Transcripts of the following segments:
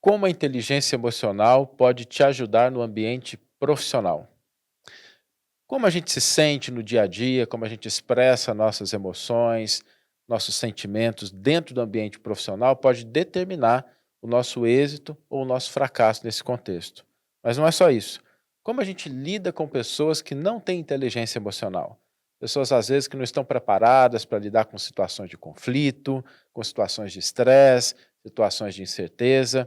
Como a inteligência emocional pode te ajudar no ambiente profissional? Como a gente se sente no dia a dia, como a gente expressa nossas emoções, nossos sentimentos dentro do ambiente profissional pode determinar o nosso êxito ou o nosso fracasso nesse contexto. Mas não é só isso. Como a gente lida com pessoas que não têm inteligência emocional? Pessoas, às vezes, que não estão preparadas para lidar com situações de conflito, com situações de estresse, situações de incerteza.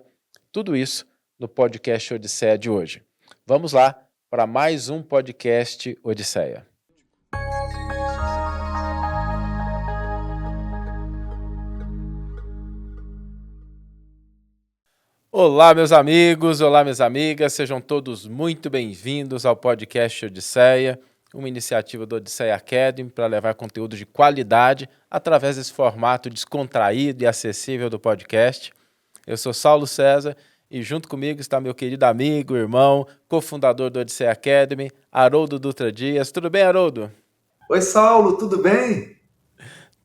Tudo isso no podcast Odisseia de hoje. Vamos lá para mais um podcast Odisseia. Olá, meus amigos, olá, minhas amigas, sejam todos muito bem-vindos ao podcast Odisseia, uma iniciativa do Odisseia Academy para levar conteúdo de qualidade através desse formato descontraído e acessível do podcast. Eu sou Saulo César e junto comigo está meu querido amigo, irmão, cofundador do Odisseia Academy, Haroldo Dutra Dias. Tudo bem, Haroldo? Oi, Saulo, tudo bem?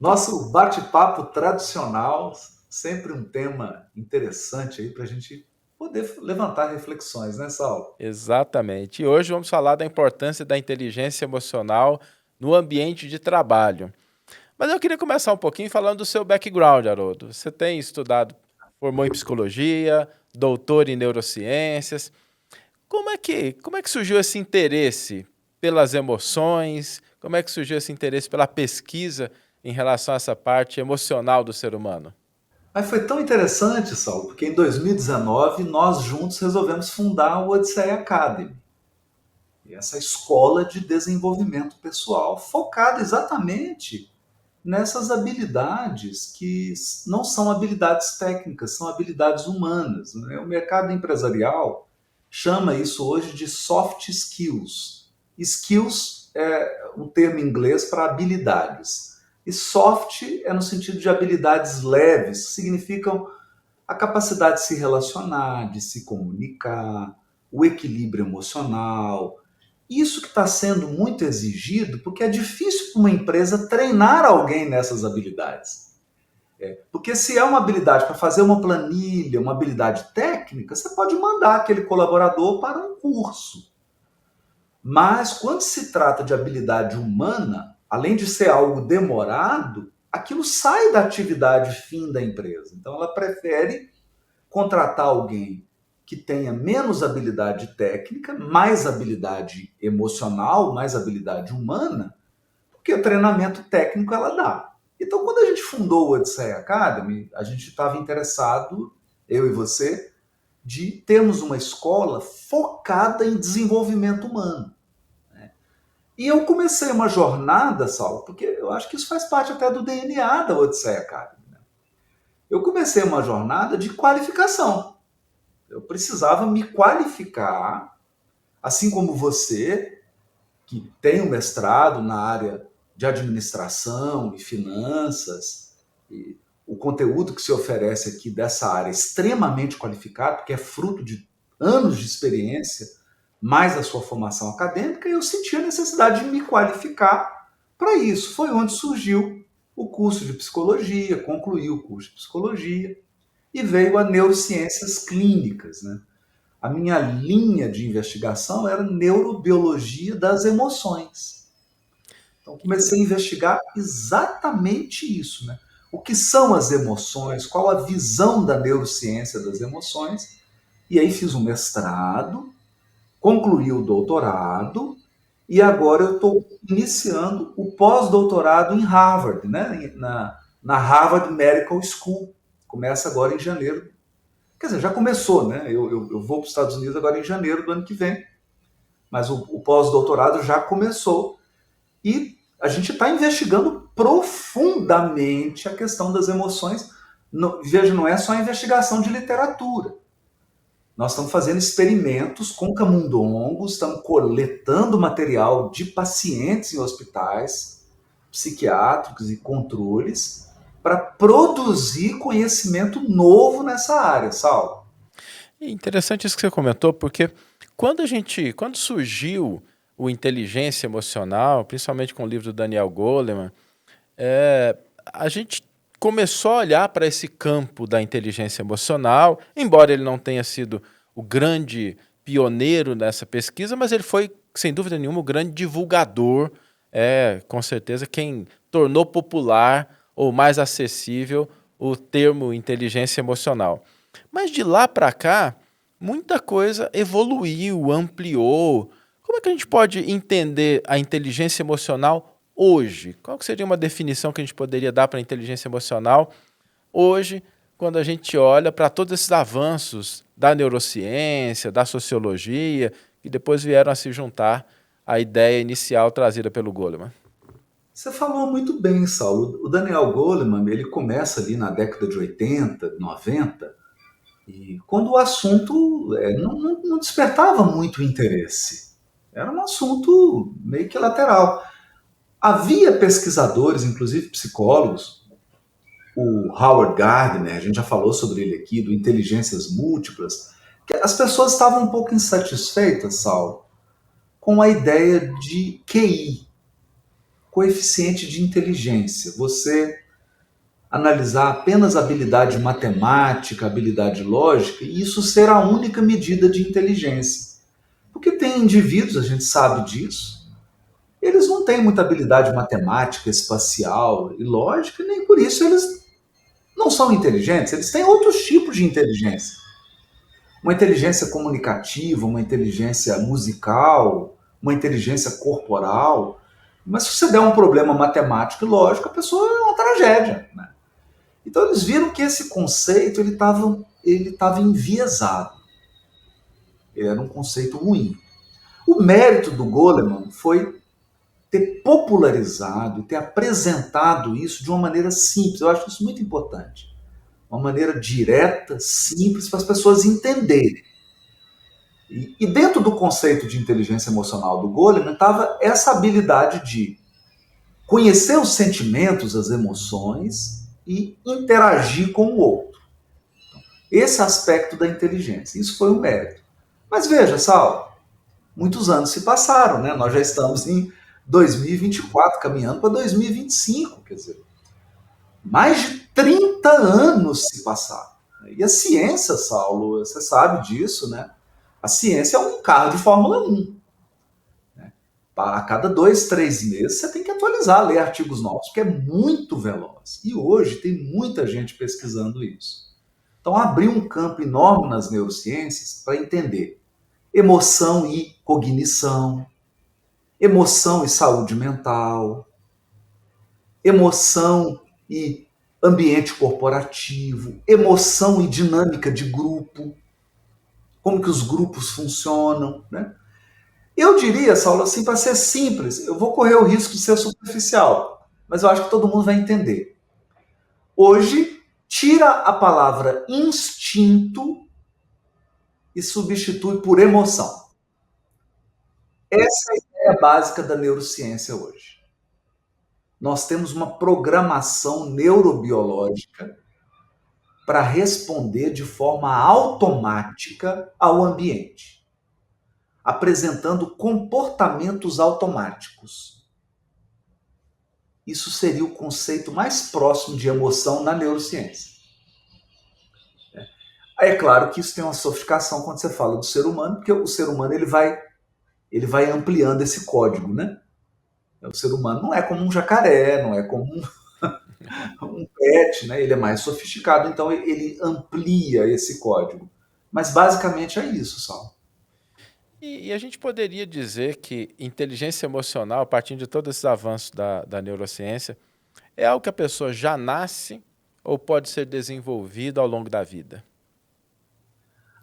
Nosso bate-papo tradicional, sempre um tema interessante aí para a gente poder levantar reflexões, né, Saulo? Exatamente. E hoje vamos falar da importância da inteligência emocional no ambiente de trabalho. Mas eu queria começar um pouquinho falando do seu background, Haroldo. Você tem estudado, formou em psicologia, doutor em neurociências. Como é que surgiu esse interesse pelas emoções? Como é que surgiu esse interesse pela pesquisa em relação a essa parte emocional do ser humano? Mas foi tão interessante, Saulo, porque em 2019 nós juntos resolvemos fundar o Odisseia Academy. E essa escola de desenvolvimento pessoal focada exatamente nessas habilidades que não são habilidades técnicas, são habilidades humanas, né? O mercado empresarial chama isso hoje de soft skills. Skills é um termo em inglês para habilidades. E soft é no sentido de habilidades leves, que significam a capacidade de se relacionar, de se comunicar, o equilíbrio emocional. Isso que está sendo muito exigido, porque é difícil para uma empresa treinar alguém nessas habilidades. Porque se é uma habilidade para fazer uma planilha, uma habilidade técnica, você pode mandar aquele colaborador para um curso. Mas quando se trata de habilidade humana, além de ser algo demorado, aquilo sai da atividade fim da empresa. Então ela prefere contratar alguém que tenha menos habilidade técnica, mais habilidade emocional, mais habilidade humana, porque o treinamento técnico ela dá. Então, quando a gente fundou o Odisseia Academy, a gente estava interessado, eu e você, de termos uma escola focada em desenvolvimento humano. E eu comecei uma jornada, Saulo, porque eu acho que isso faz parte até do DNA da Odisseia Academy. Eu comecei uma jornada de qualificação. Eu precisava me qualificar, assim como você, que tem um mestrado na área de administração e finanças, e o conteúdo que se oferece aqui dessa área é extremamente qualificado, porque é fruto de anos de experiência, mais da sua formação acadêmica, e eu senti a necessidade de me qualificar para isso. Foi onde surgiu o curso de psicologia, concluí o curso de psicologia, e veio a neurociências clínicas, né? A minha linha de investigação era neurobiologia das emoções. Então Que inter- comecei a investigar exatamente isso, né? O que são as emoções, qual a visão da neurociência das emoções, e aí fiz um mestrado, concluí o doutorado, e agora eu estou iniciando o pós-doutorado em Harvard, né? na Harvard Medical School. Começa agora em janeiro. Quer dizer, já começou, né? Eu vou para os Estados Unidos agora em janeiro do ano que vem, mas o pós-doutorado já começou e a gente está investigando profundamente a questão das emoções. Veja, não é só investigação de literatura. Nós estamos fazendo experimentos com camundongos, estamos coletando material de pacientes em hospitais psiquiátricos e controles para produzir conhecimento novo nessa área, Sal. É interessante isso que você comentou, porque quando surgiu o inteligência emocional, principalmente com o livro do Daniel Goleman, a gente começou a olhar para esse campo da inteligência emocional, embora ele não tenha sido o grande pioneiro nessa pesquisa, mas ele foi, sem dúvida nenhuma, o grande divulgador, com certeza quem tornou popular ou mais acessível o termo inteligência emocional. Mas de lá para cá, muita coisa evoluiu, ampliou. Como é que a gente pode entender a inteligência emocional hoje? Qual que seria uma definição que a gente poderia dar para a inteligência emocional hoje, quando a gente olha para todos esses avanços da neurociência, da sociologia, que depois vieram a se juntar à ideia inicial trazida pelo Goleman? Você falou muito bem, Saulo. O Daniel Goleman, ele começa ali na década de 80, 90, e quando o assunto não despertava muito interesse. Era um assunto meio que lateral. Havia pesquisadores, inclusive psicólogos, o Howard Gardner, a gente já falou sobre ele aqui, do Inteligências Múltiplas, que as pessoas estavam um pouco insatisfeitas, Saulo, com a ideia de QI, coeficiente de inteligência. Você analisar apenas habilidade matemática, habilidade lógica, e isso ser a única medida de inteligência. Porque tem indivíduos, a gente sabe disso, eles não têm muita habilidade matemática, espacial e lógica, nem por isso eles não são inteligentes, eles têm outros tipos de inteligência. Uma inteligência comunicativa, uma inteligência musical, uma inteligência corporal. Mas se você der um problema matemático e lógico, a pessoa é uma tragédia, né? Então eles viram que esse conceito ele tava enviesado. Ele era um conceito ruim. O mérito do Goleman foi ter popularizado e ter apresentado isso de uma maneira simples. Eu acho isso muito importante. Uma maneira direta, simples, para as pessoas entenderem. E dentro do conceito de inteligência emocional do Goleman estava essa habilidade de conhecer os sentimentos, as emoções e interagir com o outro. Esse aspecto da inteligência. Isso foi um mérito. Mas veja, Sal, muitos anos se passaram, né? Nós já estamos em 2024, caminhando para 2025, quer dizer, mais de 30 anos se passaram. E a ciência, Saulo, você sabe disso, né? A ciência é um carro de Fórmula 1. Né? A cada 2, 3 meses você tem que atualizar, ler artigos novos, porque é muito veloz. E hoje tem muita gente pesquisando isso. Então abriu um campo enorme nas neurociências para entender emoção e cognição, emoção e saúde mental, emoção e ambiente corporativo, emoção e dinâmica de grupo, como que os grupos funcionam, né? Eu diria, Saulo, assim, para ser simples, eu vou correr o risco de ser superficial, mas eu acho que todo mundo vai entender. Hoje, tira a palavra instinto e substitui por emoção. Essa é a ideia básica da neurociência hoje. Nós temos uma programação neurobiológica para responder de forma automática ao ambiente, apresentando comportamentos automáticos. Isso seria o conceito mais próximo de emoção na neurociência. É claro que isso tem uma sofisticação quando você fala do ser humano, porque o ser humano ele vai ampliando esse código, né? O ser humano não é como um jacaré, não é como um pet, né? Ele é mais sofisticado, então ele amplia esse código. Mas basicamente é isso, Sal. E a gente poderia dizer que inteligência emocional, a partir de todos esses avanços da neurociência, é algo que a pessoa já nasce ou pode ser desenvolvido ao longo da vida?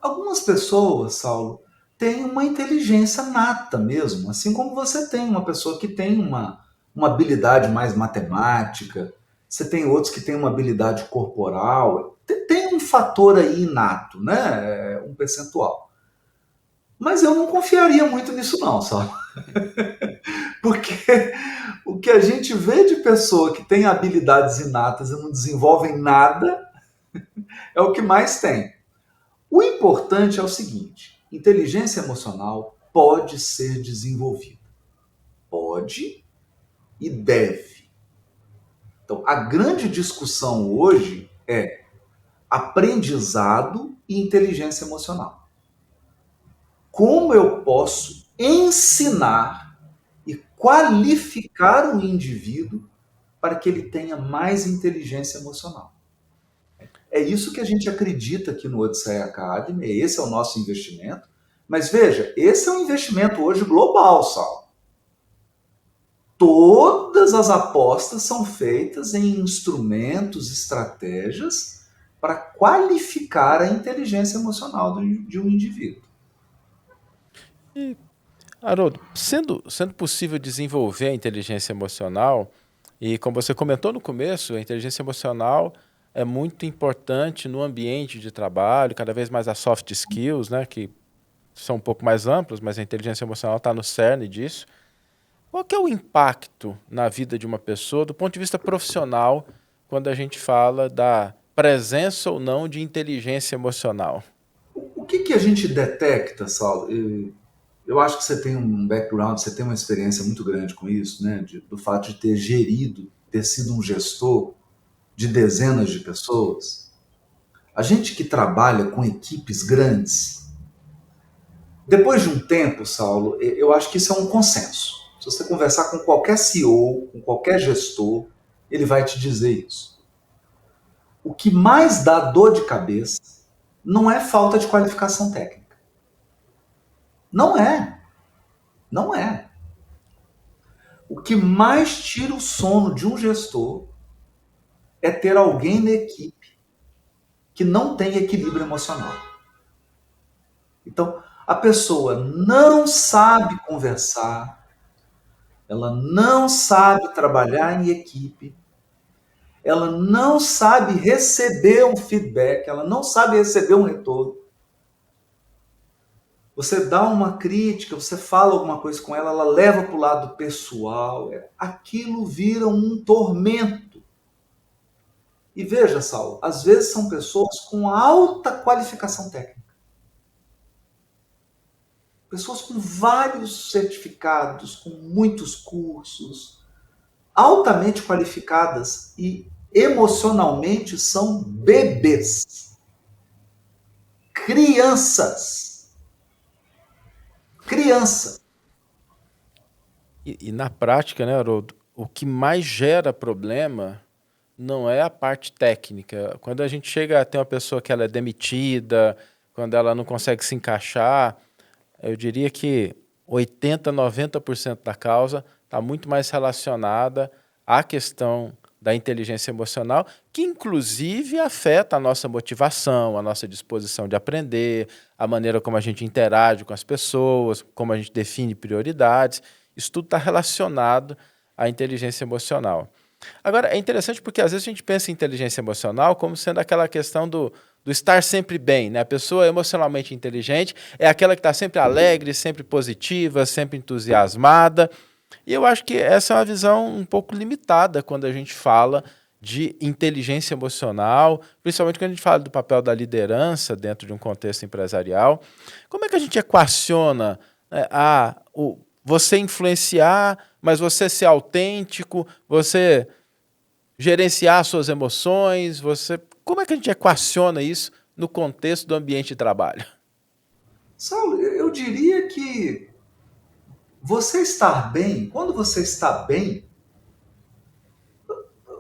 Algumas pessoas, Saulo, têm uma inteligência nata mesmo, assim como você tem uma pessoa que tem uma habilidade mais matemática, você tem outros que têm uma habilidade corporal, tem um fator aí inato, né? Um percentual. Mas eu não confiaria muito nisso não, sabe? Porque o que a gente vê de pessoa que tem habilidades inatas e não desenvolvem nada é o que mais tem. O importante é o seguinte: inteligência emocional pode ser desenvolvida. Pode e deve. Então, a grande discussão hoje é aprendizado e inteligência emocional. Como eu posso ensinar e qualificar o indivíduo para que ele tenha mais inteligência emocional? É isso que a gente acredita aqui no Odisseia Academy, esse é o nosso investimento. Mas veja, esse é um investimento hoje global, Sal. Todas as apostas são feitas em instrumentos, estratégias para qualificar a inteligência emocional de um indivíduo. E, Haroldo, sendo possível desenvolver a inteligência emocional, e como você comentou no começo, a inteligência emocional é muito importante no ambiente de trabalho, cada vez mais as soft skills, né, que são um pouco mais amplas, mas a inteligência emocional está no cerne disso. Qual que é o impacto na vida de uma pessoa, do ponto de vista profissional, quando a gente fala da presença ou não de inteligência emocional? O que a gente detecta, Saulo? Eu acho que você tem um background, você tem uma experiência muito grande com isso, né? Do fato de ter gerido, ter sido um gestor de dezenas de pessoas. A gente que trabalha com equipes grandes, depois de um tempo, Saulo, eu acho que isso é um consenso. Se você conversar com qualquer CEO, com qualquer gestor, ele vai te dizer isso. O que mais dá dor de cabeça não é falta de qualificação técnica. Não é. Não é. O que mais tira o sono de um gestor é ter alguém na equipe que não tem equilíbrio emocional. Então, a pessoa não sabe conversar, ela não sabe trabalhar em equipe, ela não sabe receber um feedback, ela não sabe receber um retorno. Você dá uma crítica, você fala alguma coisa com ela, ela leva para o lado pessoal, aquilo vira um tormento. E veja, Saulo, às vezes são pessoas com alta qualificação técnica. Pessoas com vários certificados, com muitos cursos, altamente qualificadas e emocionalmente são bebês. Crianças. Criança. E na prática, né, Haroldo, o que mais gera problema não é a parte técnica. Quando a gente chega a ter uma pessoa que ela é demitida, quando ela não consegue se encaixar, eu diria que 80, 90% da causa está muito mais relacionada à questão da inteligência emocional, que inclusive afeta a nossa motivação, a nossa disposição de aprender, a maneira como a gente interage com as pessoas, como a gente define prioridades. Isso tudo está relacionado à inteligência emocional. Agora, é interessante porque às vezes a gente pensa em inteligência emocional como sendo aquela questão do estar sempre bem, né? A pessoa emocionalmente inteligente é aquela que está sempre alegre, sempre positiva, sempre entusiasmada. E eu acho que essa é uma visão um pouco limitada quando a gente fala de inteligência emocional, principalmente quando a gente fala do papel da liderança dentro de um contexto empresarial. Como é que a gente equaciona, né, você influenciar, mas você ser autêntico, você gerenciar suas emoções, como é que a gente equaciona isso no contexto do ambiente de trabalho? Saulo, eu diria que você estar bem, quando você está bem,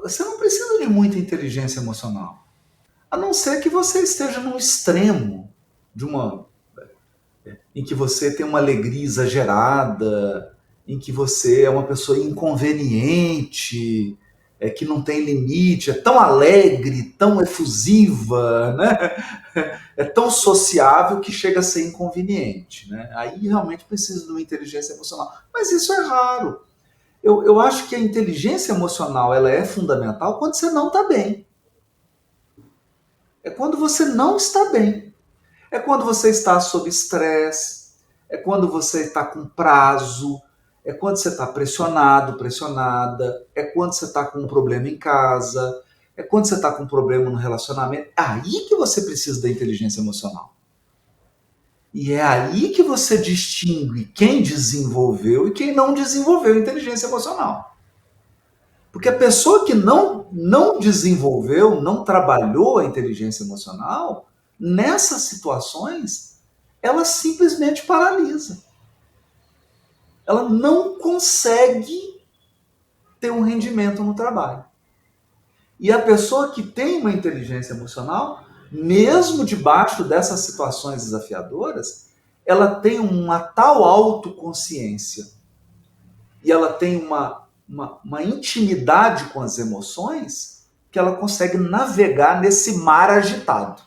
você não precisa de muita inteligência emocional. A não ser que você esteja num extremo de uma em que você tem uma alegria exagerada, em que você é uma pessoa inconveniente, que não tem limite, é tão alegre, tão efusiva, né? É tão sociável que chega a ser inconveniente. Né? Aí realmente precisa de uma inteligência emocional. Mas isso é raro. Eu acho que a inteligência emocional ela é fundamental quando você não está bem. É quando você não está bem. É quando você está sob estresse, é quando você está com prazo, é quando você está pressionado, pressionada, é quando você está com um problema em casa, é quando você está com um problema no relacionamento. É aí que você precisa da inteligência emocional. E é aí que você distingue quem desenvolveu e quem não desenvolveu inteligência emocional. Porque a pessoa que não desenvolveu, não trabalhou a inteligência emocional, nessas situações, ela simplesmente paralisa. Ela não consegue ter um rendimento no trabalho. E a pessoa que tem uma inteligência emocional, mesmo debaixo dessas situações desafiadoras, ela tem uma tal autoconsciência e ela tem uma intimidade com as emoções que ela consegue navegar nesse mar agitado.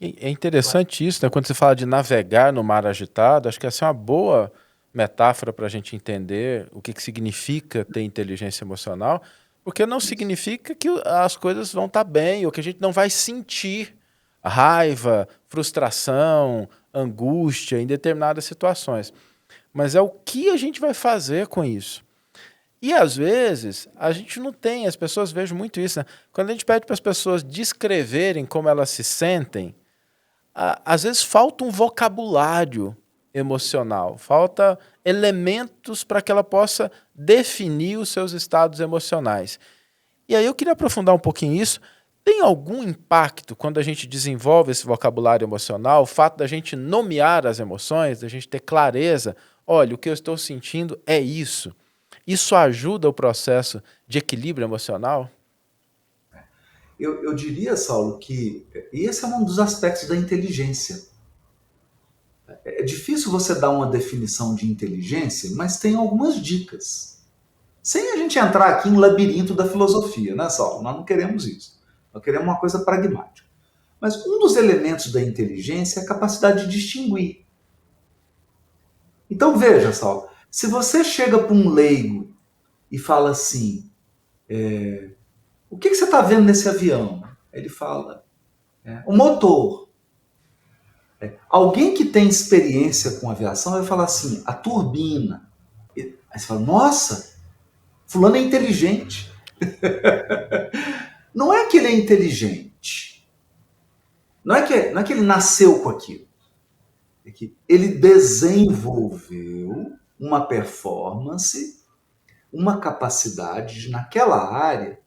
É interessante isso, né? Quando você fala de navegar no mar agitado, acho que essa é uma boa metáfora para a gente entender o que significa ter inteligência emocional, porque não significa que as coisas vão estar bem ou que a gente não vai sentir raiva, frustração, angústia em determinadas situações. Mas é o que a gente vai fazer com isso. E às vezes a gente não tem, as pessoas vejam muito isso, né? Quando a gente pede para as pessoas descreverem como elas se sentem, às vezes falta um vocabulário emocional, falta elementos para que ela possa definir os seus estados emocionais. E aí eu queria aprofundar um pouquinho isso. Tem algum impacto quando a gente desenvolve esse vocabulário emocional, o fato da gente nomear as emoções, da gente ter clareza, olha, o que eu estou sentindo é isso. Isso ajuda o processo de equilíbrio emocional? Eu diria, Saulo, que esse é um dos aspectos da inteligência. É difícil você dar uma definição de inteligência, mas tem algumas dicas. Sem a gente entrar aqui em labirinto da filosofia, né, Saulo? Nós não queremos isso. Nós queremos uma coisa pragmática. Mas um dos elementos da inteligência é a capacidade de distinguir. Então veja, Saulo, se você chega para um leigo e fala assim, o que você está vendo nesse avião? Ele fala, o motor. Alguém que tem experiência com aviação vai falar assim, a turbina. Aí você fala, nossa, fulano é inteligente. Não é que ele é inteligente. Não é que ele nasceu com aquilo. É que ele desenvolveu uma performance, uma capacidade de, naquela área,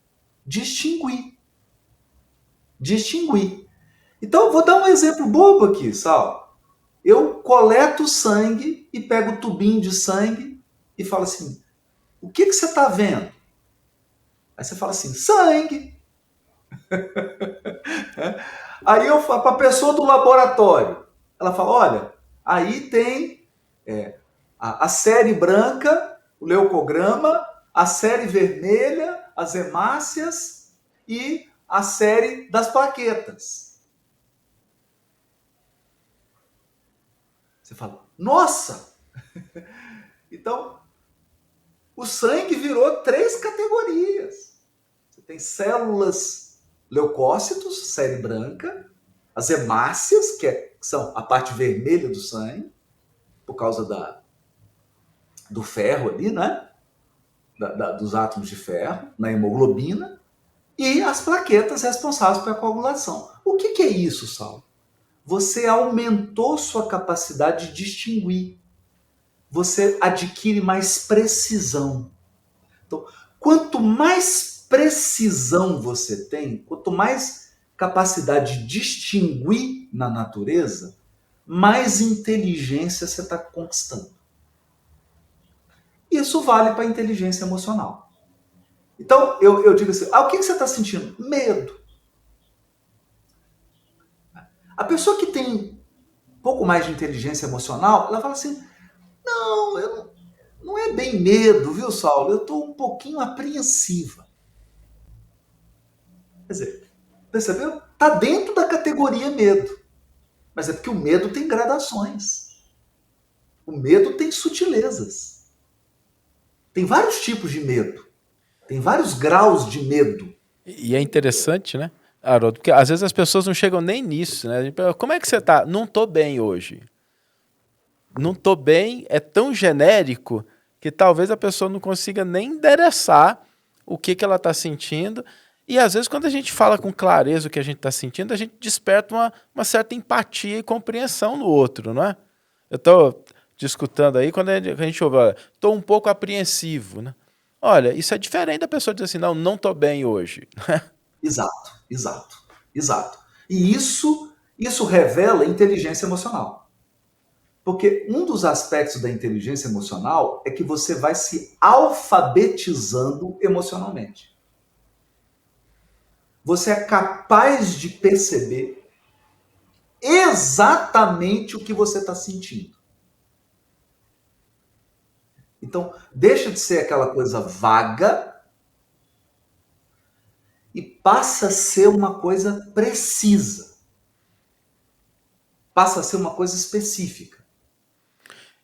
distinguir. Distinguir. Então, eu vou dar um exemplo bobo aqui, Sal. Eu coleto sangue e pego o tubinho de sangue e falo assim, o que você está vendo? Aí você fala assim, sangue. Aí eu falo para a pessoa do laboratório, ela fala, olha, aí tem a série branca, o leucograma, a série vermelha, as hemácias e a série das plaquetas. Você fala, nossa! Então, o sangue virou 3 categorias. Você tem células leucócitos, série branca, as hemácias, que são a parte vermelha do sangue, por causa do ferro ali, né? Dos átomos de ferro, na hemoglobina, e as plaquetas responsáveis pela coagulação. O que é isso, Saulo? Você aumentou sua capacidade de distinguir. Você adquire mais precisão. Então, quanto mais precisão você tem, quanto mais capacidade de distinguir na natureza, mais inteligência você está conquistando. Isso vale para a inteligência emocional. Então, eu digo assim, o que você está sentindo? Medo. A pessoa que tem um pouco mais de inteligência emocional, ela fala assim, não é bem medo, viu, Saulo? Eu estou um pouquinho apreensiva. Quer dizer, percebeu? Está dentro da categoria medo. Mas é porque o medo tem gradações. O medo tem sutilezas. Tem vários tipos de medo. Tem vários graus de medo. E é interessante, né, Haroldo? Porque às vezes as pessoas não chegam nem nisso, né? Como é que você tá? Não tô bem hoje. Não tô bem é tão genérico que talvez a pessoa não consiga nem endereçar o que ela está sentindo. E às vezes, quando a gente fala com clareza o que a gente está sentindo, a gente desperta uma certa empatia e compreensão no outro, não é? Eu estou te escutando aí, quando a gente ouve, estou um pouco apreensivo, né? Olha, isso é diferente da pessoa dizer assim, não, não tô bem hoje. Exato, exato, exato. E isso revela inteligência emocional. Porque um dos aspectos da inteligência emocional é que você vai se alfabetizando emocionalmente. Você é capaz de perceber exatamente o que você está sentindo. Então, deixa de ser aquela coisa vaga e passa a ser uma coisa precisa. Passa a ser uma coisa específica.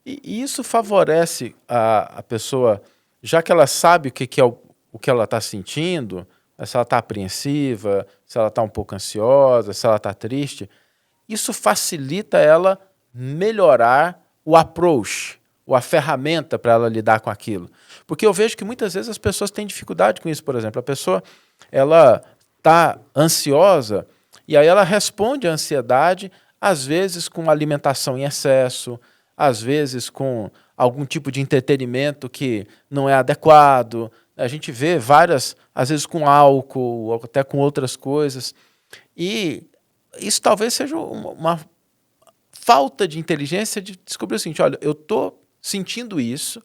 E isso favorece a pessoa, já que ela sabe que é o que ela está sentindo, se ela está apreensiva, se ela está um pouco ansiosa, se ela está triste, isso facilita ela melhorar o approach, a ferramenta para ela lidar com aquilo. Porque eu vejo que muitas vezes as pessoas têm dificuldade com isso, por exemplo. A pessoa ela está ansiosa e aí ela responde à ansiedade, às vezes com alimentação em excesso, às vezes com algum tipo de entretenimento que não é adequado. A gente vê várias, às vezes com álcool, ou até com outras coisas. E isso talvez seja uma falta de inteligência de descobrir o seguinte, olha, eu estou sentindo isso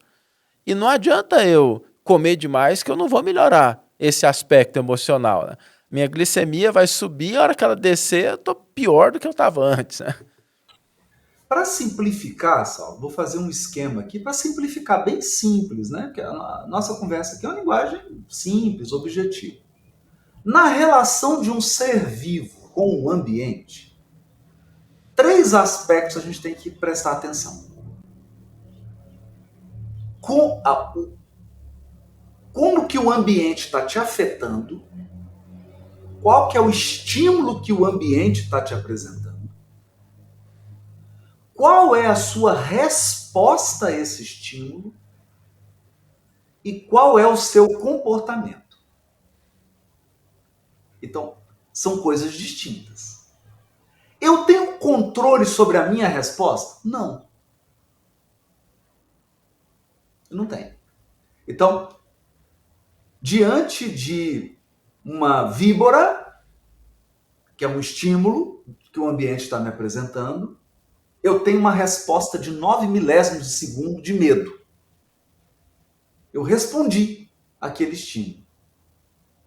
e não adianta eu comer demais que eu não vou melhorar esse aspecto emocional. Né? Minha glicemia vai subir, a hora que ela descer, eu estou pior do que eu estava antes. Né? Para simplificar, Sal, vou fazer um esquema aqui para simplificar bem simples, né? Porque a nossa conversa aqui é uma linguagem simples, objetiva. Na relação de um ser vivo com o ambiente, três aspectos a gente tem que prestar atenção. Como que o ambiente está te afetando? Qual que é o estímulo que o ambiente está te apresentando? Qual é a sua resposta a esse estímulo? E qual é o seu comportamento? Então, são coisas distintas. Eu tenho controle sobre a minha resposta? Não. Eu não tenho. Então, diante de uma víbora, que é um estímulo que o ambiente está me apresentando, eu tenho uma resposta de 9 milésimos de segundo de medo. Eu respondi àquele estímulo.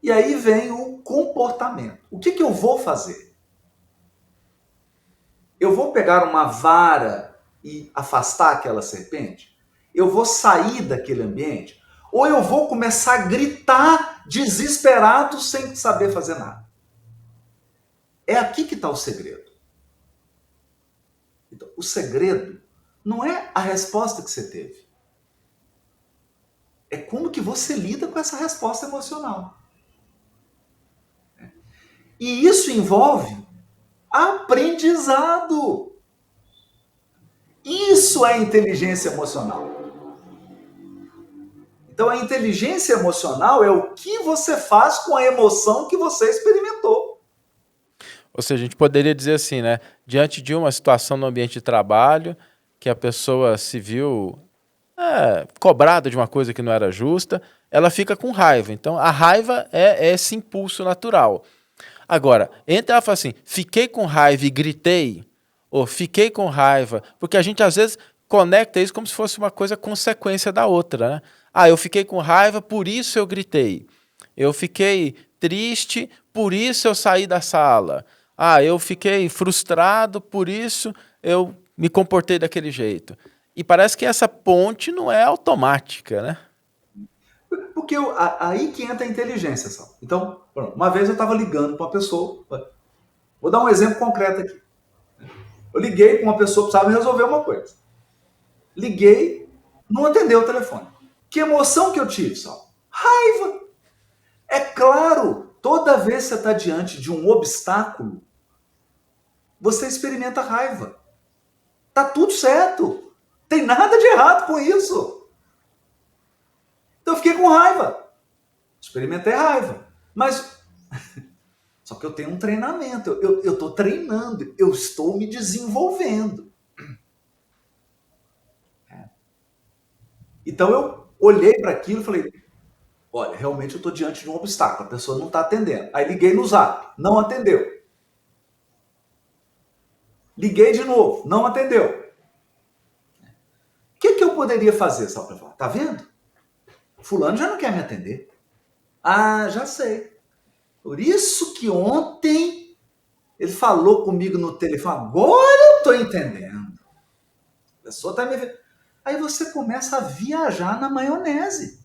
E aí vem o comportamento. O que eu vou fazer? Eu vou pegar uma vara e afastar aquela serpente? Eu vou sair daquele ambiente? Ou eu vou começar a gritar desesperado sem saber fazer nada? É aqui que está o segredo. Então, o segredo não é a resposta que você teve. É como que você lida com essa resposta emocional. E isso envolve aprendizado. Isso é inteligência emocional. Então, a inteligência emocional é o que você faz com a emoção que você experimentou. Ou seja, a gente poderia dizer assim, né? Diante de uma situação no ambiente de trabalho, que a pessoa se viu cobrada de uma coisa que não era justa, ela fica com raiva. Então, a raiva é esse impulso natural. Agora, entre ela fala assim, fiquei com raiva e gritei, ou fiquei com raiva, porque a gente às vezes conecta isso como se fosse uma coisa consequência da outra, né? Ah, eu fiquei com raiva, por isso eu gritei. Eu fiquei triste, por isso eu saí da sala. Ah, eu fiquei frustrado, por isso eu me comportei daquele jeito. E parece que essa ponte não é automática, né? Porque aí que entra a inteligência, Sal. Então, uma vez eu estava ligando para uma pessoa. Vou dar um exemplo concreto aqui. Eu liguei para uma pessoa que precisava resolver uma coisa. Liguei, não atendeu o telefone. Que emoção que eu tive, Sal? Raiva! É claro, toda vez que você está diante de um obstáculo, você experimenta raiva. Tá tudo certo. Tem nada de errado com isso. Então eu fiquei com raiva. Experimentei raiva. Mas só que eu tenho um treinamento. Eu estou treinando. Eu estou me desenvolvendo. Então eu olhei para aquilo e falei, Olha, realmente eu estou diante de um obstáculo, a pessoa não está atendendo. Aí liguei no Zap, não atendeu. Liguei de novo, não atendeu. O que eu poderia fazer, sabe? Tá vendo? Fulano já não quer me atender. Ah, já sei. Por isso que ontem ele falou comigo no telefone. Agora eu estou entendendo. A pessoa está me vendo. Aí você começa a viajar na maionese.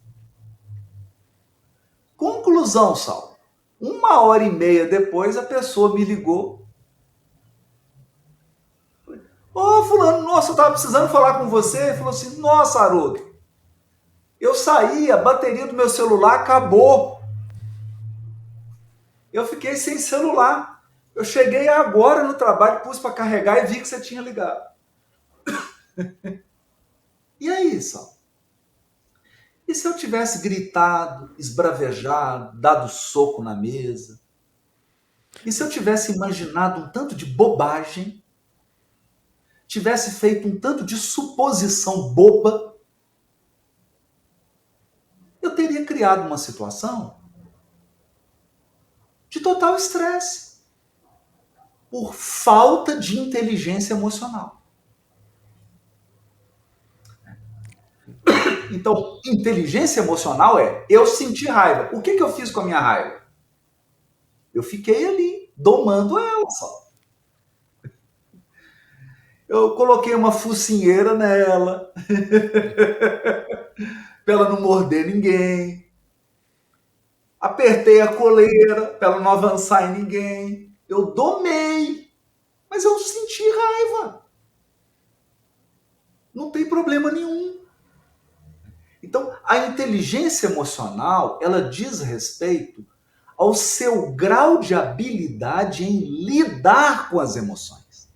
Conclusão, Saulo. 1h30 depois a pessoa me ligou. Ô, fulano, nossa, eu estava precisando falar com você. Ele falou assim, nossa, Haroldo, eu saí, a bateria do meu celular acabou. Eu fiquei sem celular. Eu cheguei agora no trabalho, pus para carregar e vi que você tinha ligado. E aí, Saulo? E se eu tivesse gritado, esbravejado, dado soco na mesa? E se eu tivesse imaginado um tanto de bobagem? Tivesse feito um tanto de suposição boba? Eu teria criado uma situação de total estresse por falta de inteligência emocional. Então, inteligência emocional é eu senti raiva. O que eu fiz com a minha raiva? Eu fiquei ali, domando ela só. Eu coloquei uma focinheira nela, para ela não morder ninguém. Apertei a coleira, para ela não avançar em ninguém. Eu domei, mas eu senti raiva. Não tem problema nenhum. Então, a inteligência emocional, ela diz respeito ao seu grau de habilidade em lidar com as emoções.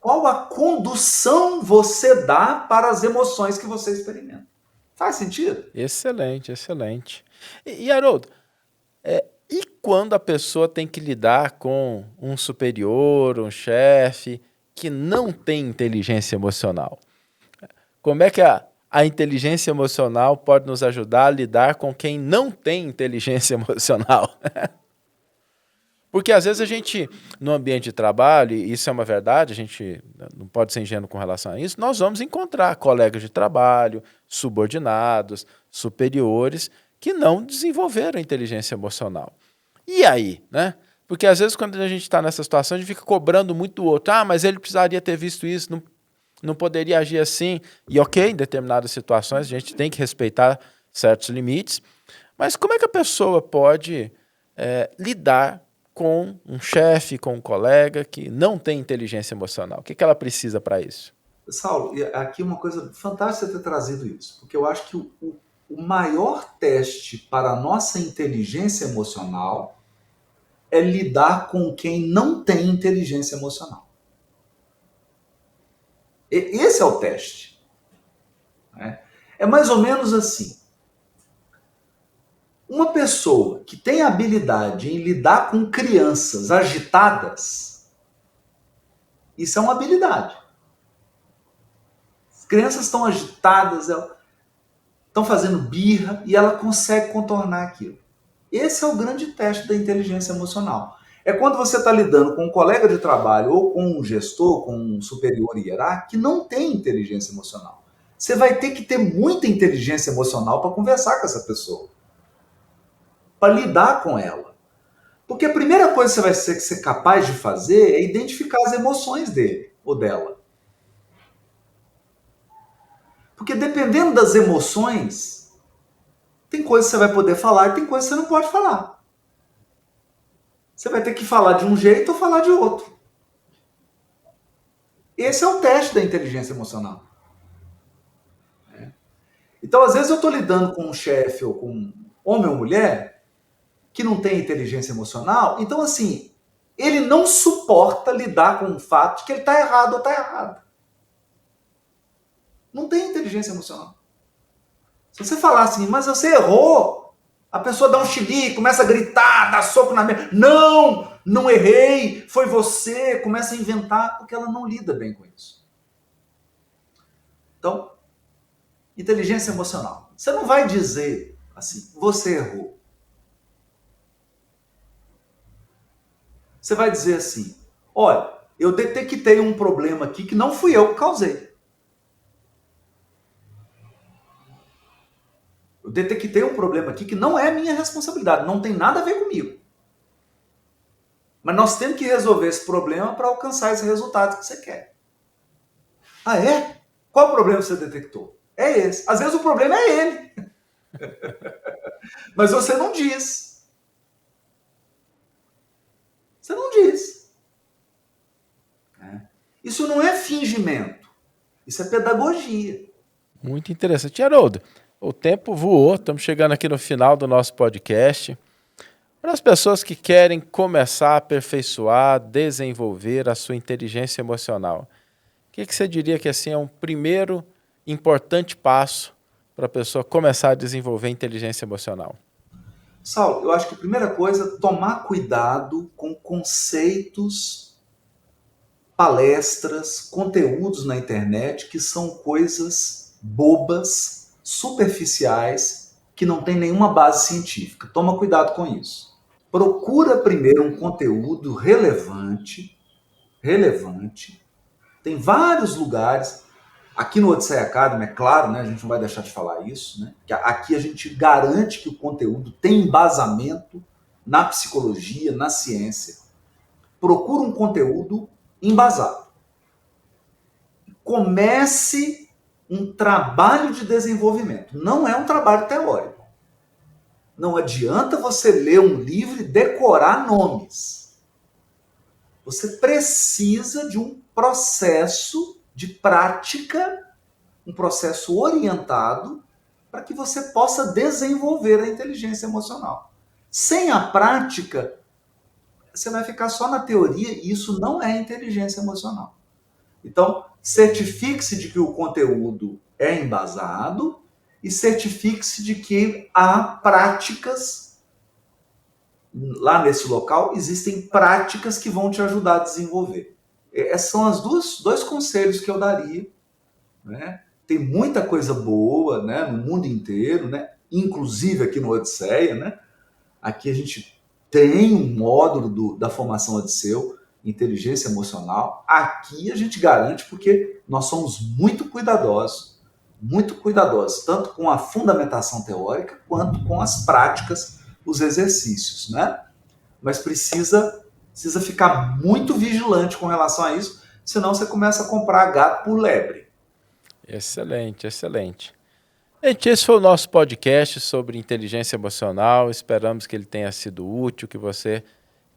Qual a condução você dá para as emoções que você experimenta? Faz sentido? Excelente, excelente. E Haroldo, e quando a pessoa tem que lidar com um superior, um chefe, que não tem inteligência emocional? Como é que a inteligência emocional pode nos ajudar a lidar com quem não tem inteligência emocional? Porque às vezes a gente, no ambiente de trabalho, e isso é uma verdade, a gente não pode ser ingênuo com relação a isso, nós vamos encontrar colegas de trabalho, subordinados, superiores, que não desenvolveram inteligência emocional. E aí, né? Porque às vezes quando a gente está nessa situação, a gente fica cobrando muito do outro. Ah, mas ele precisaria ter visto isso, não poderia agir assim. E ok, em determinadas situações a gente tem que respeitar certos limites. Mas como é que a pessoa pode lidar com um chefe, com um colega que não tem inteligência emocional? O que ela precisa para isso? Saulo, aqui uma coisa fantástica você ter trazido isso, porque eu acho que o maior teste para a nossa inteligência emocional é lidar com quem não tem inteligência emocional. Esse é o teste. Né? É mais ou menos assim. Uma pessoa que tem habilidade em lidar com crianças agitadas, isso é uma habilidade. As crianças estão agitadas, estão fazendo birra e ela consegue contornar aquilo. Esse é o grande teste da inteligência emocional. É quando você está lidando com um colega de trabalho ou com um gestor, com um superior hierárquico que não tem inteligência emocional. Você vai ter que ter muita inteligência emocional para conversar com essa pessoa, para lidar com ela. Porque a primeira coisa que você vai ser capaz de fazer é identificar as emoções dele ou dela. Porque dependendo das emoções, tem coisas que você vai poder falar e tem coisas que você não pode falar. Você vai ter que falar de um jeito ou falar de outro. Esse é o teste da inteligência emocional. Então, às vezes eu estou lidando com um chefe ou com um homem ou mulher que não tem inteligência emocional. Então, assim, ele não suporta lidar com o fato de que ele está errado ou está errado. Não tem inteligência emocional. Se você falar assim, mas você errou, a pessoa dá um chilique, começa a gritar, dá soco na mesa. Não, não errei, foi você. Começa a inventar, porque ela não lida bem com isso. Então, inteligência emocional. Você não vai dizer Assim, você errou. Você vai dizer assim, olha, eu detectei um problema aqui que não fui eu que causei. Eu detectei um problema aqui que não é minha responsabilidade, não tem nada a ver comigo. Mas nós temos que resolver esse problema para alcançar esse resultado que você quer. Ah, é? Qual problema você detectou? É esse. Às vezes o problema é ele. Mas você não diz. Você não diz. Isso não é fingimento. Isso é pedagogia. Muito interessante. Haroldo, o tempo voou, estamos chegando aqui no final do nosso podcast. Para as pessoas que querem começar a aperfeiçoar, desenvolver a sua inteligência emocional, o que você diria que assim, é um primeiro importante passo para a pessoa começar a desenvolver inteligência emocional? Saulo, eu acho que a primeira coisa é tomar cuidado com conceitos, palestras, conteúdos na internet que são coisas bobas, superficiais, que não tem nenhuma base científica. Toma cuidado com isso. Procura primeiro um conteúdo relevante. Tem vários lugares. Aqui no Odisseia Academy, é claro, né, a gente não vai deixar de falar isso, né? Que aqui a gente garante que o conteúdo tem embasamento na psicologia, na ciência. Procura um conteúdo embasado. Comece um trabalho de desenvolvimento. Não é um trabalho teórico. Não adianta você ler um livro e decorar nomes. Você precisa de um processo de prática, um processo orientado para que você possa desenvolver a inteligência emocional. Sem a prática, você vai ficar só na teoria e isso não é inteligência emocional. Então, certifique-se de que o conteúdo é embasado e certifique-se de que há práticas lá nesse local, existem práticas que vão te ajudar a desenvolver. Esses são os dois conselhos que eu daria, né? Tem muita coisa boa, né, no mundo inteiro, né? Inclusive aqui no Odisseia, né? Aqui a gente tem um módulo da formação Odisseu, inteligência emocional. Aqui a gente garante porque nós somos muito cuidadosos, tanto com a fundamentação teórica quanto com as práticas, os exercícios, né? Mas precisa ficar muito vigilante com relação a isso, senão você começa a comprar gato por lebre. Excelente, excelente. Gente, esse foi o nosso podcast sobre inteligência emocional. Esperamos que ele tenha sido útil, que você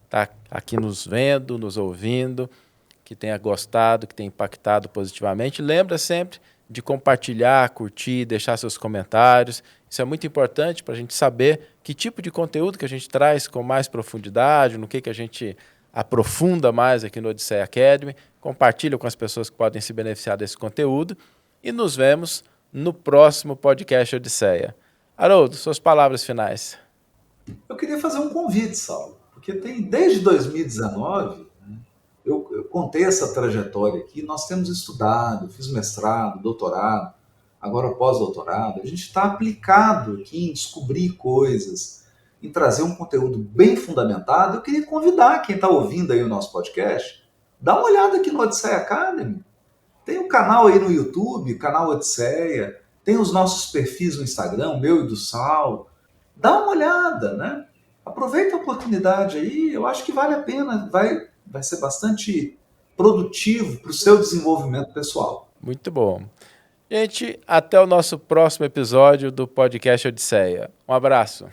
está aqui nos vendo, nos ouvindo, que tenha gostado, que tenha impactado positivamente. Lembra sempre de compartilhar, curtir, deixar seus comentários. Isso é muito importante para a gente saber que tipo de conteúdo que a gente traz com mais profundidade, no que a gente aprofunda mais aqui no Odisseia Academy. Compartilha com as pessoas que podem se beneficiar desse conteúdo e nos vemos no próximo podcast Odisseia. Haroldo, suas palavras finais. Eu queria fazer um convite, Saulo, porque desde 2019, né, eu contei essa trajetória aqui, nós temos estudado, fiz mestrado, doutorado, agora pós-doutorado, a gente está aplicado aqui em descobrir coisas, em trazer um conteúdo bem fundamentado. Eu queria convidar quem está ouvindo aí o nosso podcast, dá uma olhada aqui no Odisseia Academy. Tem um canal aí no YouTube, canal Odisseia, tem os nossos perfis no Instagram, o meu e do Saulo. Dá uma olhada, né? Aproveita a oportunidade aí, eu acho que vale a pena, vai ser bastante produtivo para o seu desenvolvimento pessoal. Muito bom. Gente, até o nosso próximo episódio do podcast Odisseia. Um abraço.